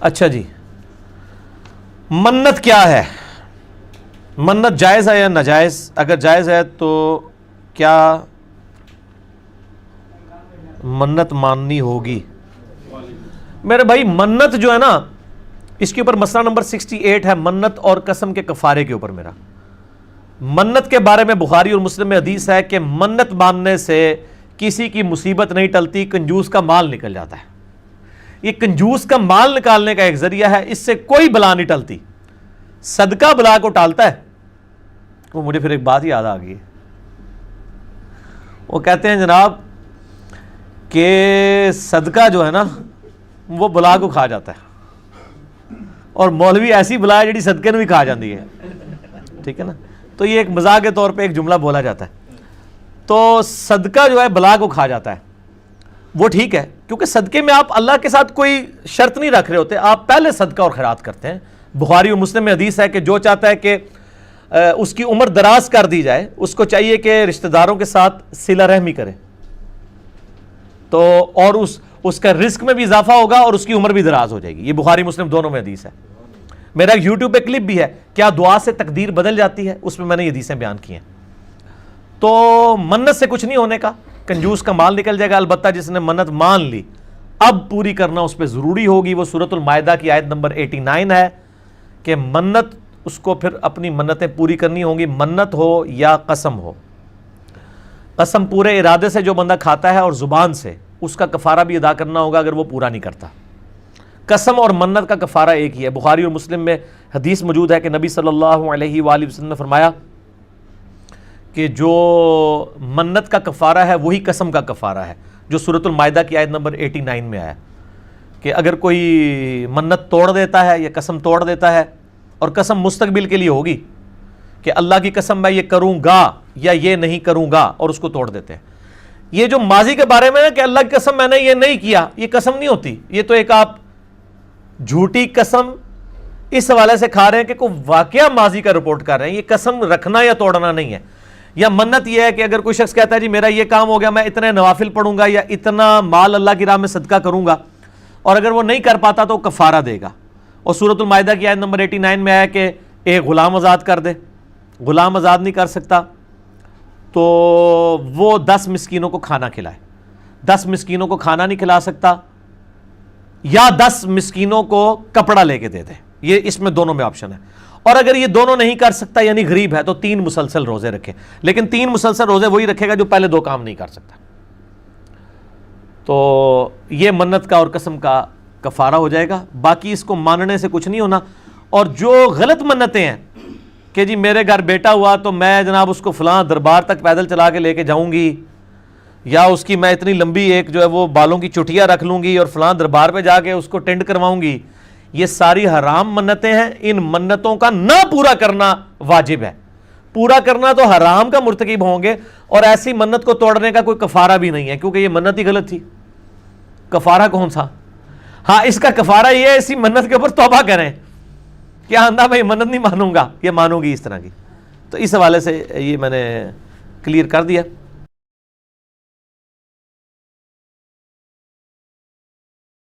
اچھا جی، منت کیا ہے؟ منت جائز ہے یا ناجائز؟ اگر جائز ہے تو کیا منت ماننی ہوگی؟ میرے بھائی منت جو ہے نا، اس کے اوپر مسئلہ نمبر 68 ہے، منت اور قسم کے کفارے کے اوپر میرا۔ منت کے بارے میں بخاری اور مسلم میں حدیث ہے کہ منت ماننے سے کسی کی مصیبت نہیں ٹلتی، کنجوس کا مال نکل جاتا ہے۔ یہ کنجوس کا مال نکالنے کا ایک ذریعہ ہے، اس سے کوئی بلا نہیں ٹلتی، صدقہ بلا کو ٹالتا ہے۔ وہ مجھے پھر ایک بات یاد آ گئی، وہ کہتے ہیں جناب کہ صدقہ جو ہے نا وہ بلا کو کھا جاتا ہے، اور مولوی ایسی بلا ہے جڑی صدقے نے بھی کھا جاندی ہے، ٹھیک ہے نا۔ تو یہ ایک مزاح کے طور پہ ایک جملہ بولا جاتا ہے، تو صدقہ جو ہے بلا کو کھا جاتا ہے، وہ ٹھیک ہے، کیونکہ صدقے میں آپ اللہ کے ساتھ کوئی شرط نہیں رکھ رہے ہوتے، آپ پہلے صدقہ اور خیرات کرتے ہیں۔ بخاری اور مسلم میں حدیث ہے کہ جو چاہتا ہے کہ اس کی عمر دراز کر دی جائے، اس کو چاہیے کہ رشتہ داروں کے ساتھ صلہ رحمی کرے، تو اور اس کا رزق میں بھی اضافہ ہوگا اور اس کی عمر بھی دراز ہو جائے گی۔ یہ بخاری مسلم دونوں میں حدیث ہے۔ میرا ایک یوٹیوب پہ کلپ بھی ہے، کیا دعا سے تقدیر بدل جاتی ہے، اس میں میں نے یہ حدیثیں بیان کی ہیں۔ تو منت سے کچھ نہیں ہونے کا، کنجوس کا مال نکل جائے گا، البتہ جس نے منت مان لی اب پوری کرنا اس پہ ضروری ہوگی۔ وہ سورۃ المائدہ کی آیت نمبر 89 ہے کہ منت اس کو پھر اپنی منتیں پوری کرنی ہوں گی، منت ہو یا قسم ہو۔ قسم پورے ارادے سے جو بندہ کھاتا ہے اور زبان سے، اس کا کفارہ بھی ادا کرنا ہوگا اگر وہ پورا نہیں کرتا۔ قسم اور منت کا کفارہ ایک ہی ہے۔ بخاری اور مسلم میں حدیث موجود ہے کہ نبی صلی اللہ علیہ وآلہ وسلم نے فرمایا کہ جو منت کا کفارہ ہے وہی قسم کا کفارہ ہے، جو سورۃ المائدہ کی آیت نمبر 89 میں آیا کہ اگر کوئی منت توڑ دیتا ہے یا قسم توڑ دیتا ہے، اور قسم مستقبل کے لیے ہوگی کہ اللہ کی قسم میں یہ کروں گا یا یہ نہیں کروں گا، اور اس کو توڑ دیتے ہیں۔ یہ جو ماضی کے بارے میں ہے کہ اللہ کی قسم میں نے یہ نہیں کیا، یہ قسم نہیں ہوتی، یہ تو ایک آپ جھوٹی قسم اس حوالے سے کھا رہے ہیں کہ کوئی واقعہ ماضی کا رپورٹ کر رہے ہیں، یہ قسم رکھنا یا توڑنا نہیں ہے۔ یا منت یہ ہے کہ اگر کوئی شخص کہتا ہے جی میرا یہ کام ہو گیا، میں اتنے نوافل پڑھوں گا یا اتنا مال اللہ کی راہ میں صدقہ کروں گا، اور اگر وہ نہیں کر پاتا تو کفارہ دے گا۔ اور سورۃ المائدہ کی آیت نمبر 89 میں آیا کہ ایک غلام آزاد کر دے، غلام آزاد نہیں کر سکتا تو وہ 10 مسکینوں کو کھانا کھلائے، 10 مسکینوں کو کھانا نہیں کھلا سکتا یا 10 مسکینوں کو کپڑا لے کے دے دے، یہ اس میں دونوں میں آپشن ہے۔ اور اگر یہ دونوں نہیں کر سکتا یعنی غریب ہے تو 3 مسلسل روزے رکھے، لیکن 3 مسلسل روزے وہی رکھے گا جو پہلے 2 کام نہیں کر سکتا۔ تو یہ منت کا اور قسم کا کفارہ ہو جائے گا، باقی اس کو ماننے سے کچھ نہیں ہونا۔ اور جو غلط منتیں ہیں کہ جی میرے گھر بیٹا ہوا تو میں جناب اس کو فلاں دربار تک پیدل چلا کے لے کے جاؤں گی، یا اس کی میں اتنی لمبی ایک جو ہے وہ بالوں کی چٹیاں رکھ لوں گی اور فلاں دربار پہ جا کے اس کو ٹینڈ کرواؤں گی، یہ ساری حرام منتیں ہیں۔ ان منتوں کا نہ پورا کرنا واجب ہے، پورا کرنا تو حرام کا مرتکب ہوں گے، اور ایسی منت کو توڑنے کا کوئی کفارہ بھی نہیں ہے کیونکہ یہ منت ہی غلط تھی۔ کفارہ کون سا؟ ہاں اس کا کفارہ یہ ہے اسی منت کے اوپر توبہ کریں کہ آندہ میں منت نہیں مانوں گا، یہ مانوں گی اس طرح کی۔ تو اس حوالے سے یہ میں نے کلیئر کر دیا۔